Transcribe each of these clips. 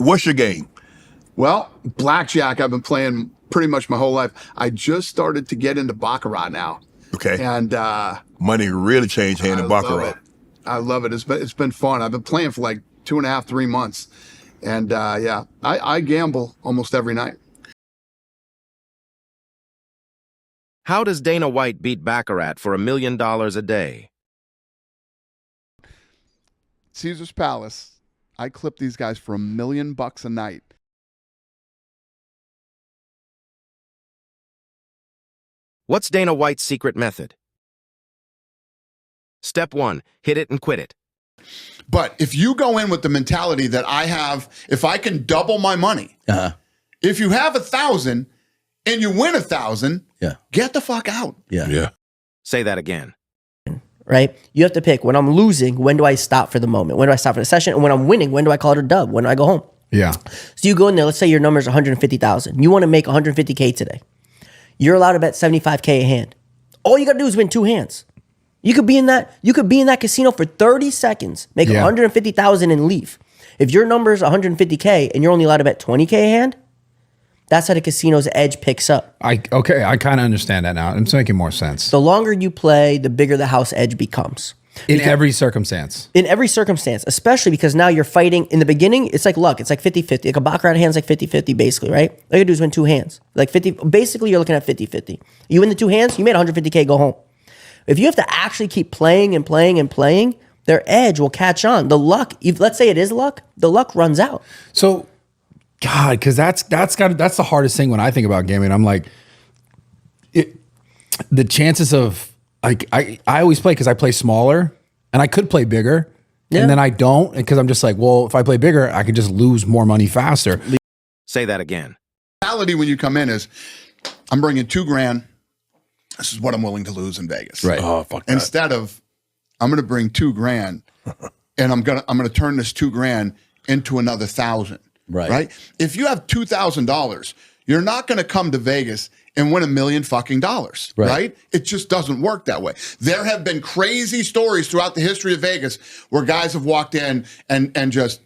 What's your game? Well, blackjack, I've been playing pretty much my whole life. I just started to get into Baccarat now. Okay. And money really changed hand in Baccarat. I love it. It's been fun. I've been playing for like 2.5, 3 months. And yeah, I gamble almost every night. How does Dana White beat Baccarat for $1 million a day? Caesar's Palace. I clip these guys for $1 million a night. What's Dana White's secret method? Step 1, hit it and quit it. But if you go in with the mentality that I have, if I can double my money, if you have 1,000 and you win 1,000, get the fuck out. Yeah. Say that again. Right? You have to pick, when I'm losing, when do I stop for the moment? When do I stop for the session? And when I'm winning, when do I call it a dub? When do I go home? Yeah. So you go in there, let's say your number is 150,000. You want to make 150K today. You're allowed to bet 75K a hand. All you got to do is win 2 hands. You could be in that casino for 30 seconds, make 150,000 and leave. If your number is 150K and you're only allowed to bet 20K a hand, that's how the casino's edge picks up. Okay, I kind of understand that now. It's making more sense. The longer you play, the bigger the house edge becomes. In every circumstance. In every circumstance, especially because now you're fighting. In the beginning, it's like luck. It's like 50-50. Like a Baccarat hand's like 50-50 basically, right? All you gotta do is win 2 hands. Like 50, basically you're looking at 50-50. You win the 2 hands, you made 150K, go home. If you have to actually keep playing and playing and playing, their edge will catch on. The luck, let's say it is luck, the luck runs out. So, God, because that's the hardest thing when I think about gambling. I'm like, the chances of, like, I always play because I play smaller and I could play bigger and then I don't because I'm just like, well, if I play bigger, I could just lose more money faster. Say that again. The reality when you come in is, I'm bringing $2,000. This is what I'm willing to lose in Vegas. Right. Oh, fuck that. Instead of, I'm going to bring $2,000 and I'm going to turn this $2,000 into another 1,000. Right. If you have $2,000, you're not going to come to Vegas and win $1 million fucking dollars. Right. It just doesn't work that way. There have been crazy stories throughout the history of Vegas where guys have walked in and just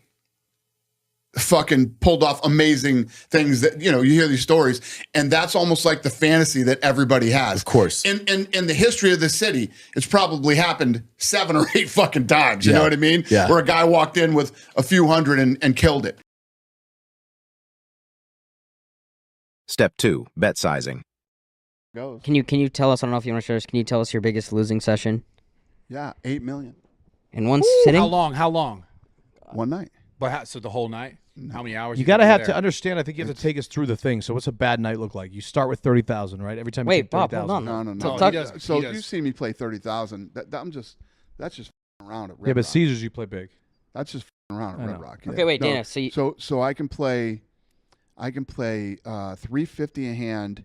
fucking pulled off amazing things that, you hear these stories, and that's almost like the fantasy that everybody has. Of course. In the history of the city, it's probably happened 7 or 8 fucking times. You know what I mean? Yeah. Where a guy walked in with a few hundred and killed it. Step 2, bet sizing. Can you tell us, I don't know if you want to share this, can you tell us your biggest losing session? Yeah, $8 million. In one sitting? How long? One night. But so the whole night? How many hours? You got to have to understand. I think you have to take us through the thing. So, what's a bad night look like? You start with 30,000, right? Every time. Wait, you take Bob, hold 30,000. on. No. So if you see me play 30,000, that's just around at Red Yeah, but Rock. Caesars, you play big. That's just around at Red Rock. Yeah. Okay, wait, Dana. So I can play 350 a hand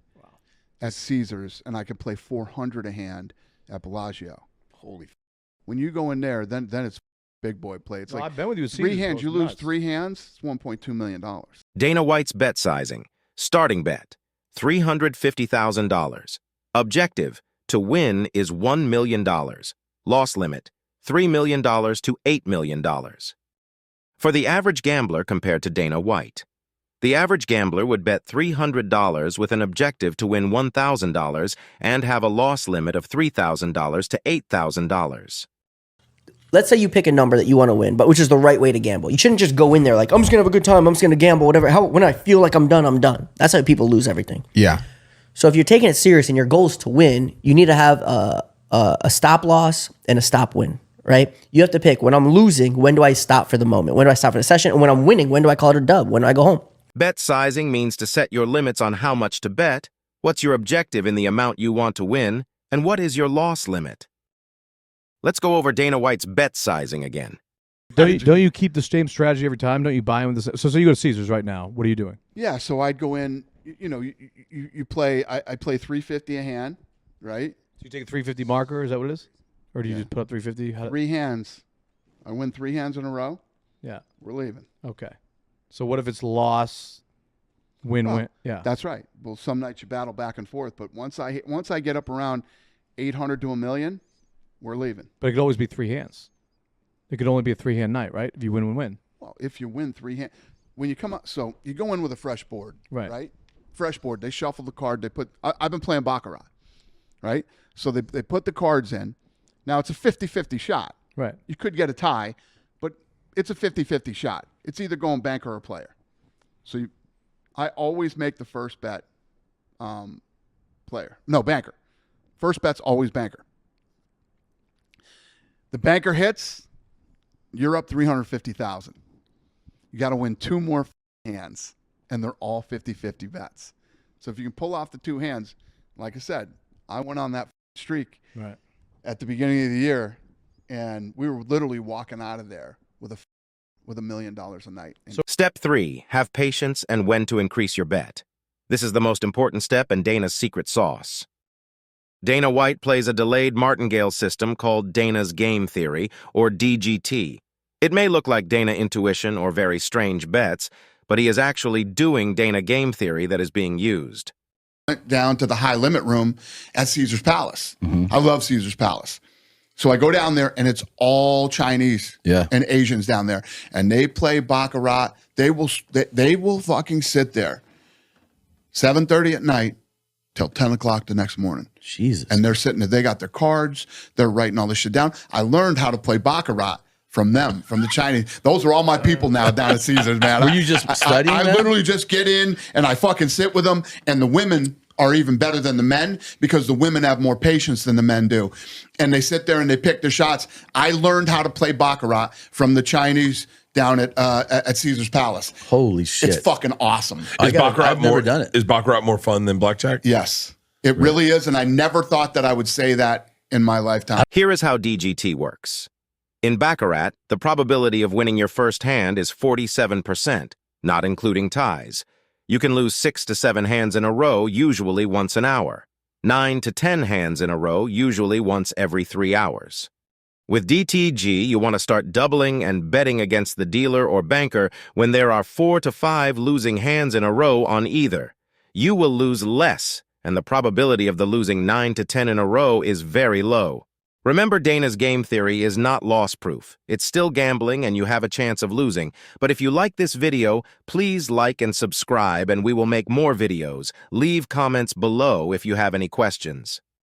at Caesars, and I can play 400 a hand at Bellagio. Holy. When you go in there, then it's big boy play. It's No, like I've been with you with 3 Caesars, hands. bro. You It's lose nuts. 3 hands. It's $1.2 million. Dana White's bet sizing. Starting bet, $350,000. Objective, to win is $1 million. Loss limit, $3 million to $8 million. For the average gambler compared to Dana White, the average gambler would bet $300 with an objective to win $1,000 and have a loss limit of $3,000 to $8,000. Let's say you pick a number that you want to win, but which is the right way to gamble. You shouldn't just go in there like, I'm just going to have a good time. I'm just going to gamble, whatever. When I feel like I'm done, I'm done. That's how people lose everything. Yeah. So if you're taking it serious and your goal is to win, you need to have a stop loss and a stop win, right? You have to pick, when I'm losing, when do I stop for the moment? When do I stop for the session? And when I'm winning, when do I call it a dub? When do I go home? Bet sizing means to set your limits on how much to bet, what's your objective in the amount you want to win, and what is your loss limit. Let's go over Dana White's bet sizing again. Don't you keep the same strategy every time? Don't you buy them? So you go to Caesars right now. What are you doing? Yeah, so I'd go in. You play. I play 350 a hand, right? So you take a 350 marker. Is that what it is? Or do you just put up 350? 3 hands. I win 3 hands in a row. Yeah. We're leaving. Okay. So what if it's loss, win? Yeah. That's right. Well, some nights you battle back and forth, but once I get up around 800 to $1 million, we're leaving. But it could always be 3 hands. It could only be a 3-hand night, right? If you win. Well, if you win 3 hands, when you come up, so you go in with a fresh board, Right. Fresh board. They shuffle the card. They put. I've been playing Baccarat, right? So they put the cards in. Now it's a 50-50 shot. Right. You could get a tie, but it's a 50-50 shot. It's either going banker or player. So I always make the first bet player. No, banker. First bet's always banker. The banker hits, you're up 350,000. You got to win 2 more hands, and they're all 50-50 bets. So if you can pull off the 2 hands, like I said, I went on that streak at the beginning of the year, and we were literally walking out of there with $1 million a night. Step 3, have patience and when to increase your bet. This is the most important step and Dana's secret sauce. Dana White plays a delayed martingale system called Dana's game theory, or DGT. It may look like Dana intuition or very strange bets, but he is actually doing Dana game theory that is being used. Went down to the high limit room at Caesar's Palace. I love Caesar's Palace. So I go down there and it's all Chinese and Asians down there, and they play Baccarat. They will fucking sit there 7:30 at night till 10 o'clock the next morning. Jesus. And they're sitting there. They got their cards. They're writing all this shit down. I learned how to play Baccarat from them, from the Chinese. Those are all my people now down at Caesar's, man. Were you just studying I them? literally just get in and I fucking sit with them, and the women are even better than the men because the women have more patience than the men do. And they sit there and they pick their shots. I learned how to play Baccarat from the Chinese down at Caesar's Palace. Holy shit. It's fucking awesome. I've never done it. Is Baccarat more fun than blackjack? Yes, it really is. And I never thought that I would say that in my lifetime. Here is how DGT works. In Baccarat, the probability of winning your first hand is 47%, not including ties. You can lose 6 to 7 hands in a row, usually once an hour. 9 to 10 hands in a row, usually once every 3 hours. With DTG, you want to start doubling and betting against the dealer or banker when there are 4 to 5 losing hands in a row on either. You will lose less, and the probability of the losing 9 to 10 in a row is very low. Remember, Dana's game theory is not loss-proof. It's still gambling and you have a chance of losing. But if you like this video, please like and subscribe and we will make more videos. Leave comments below if you have any questions.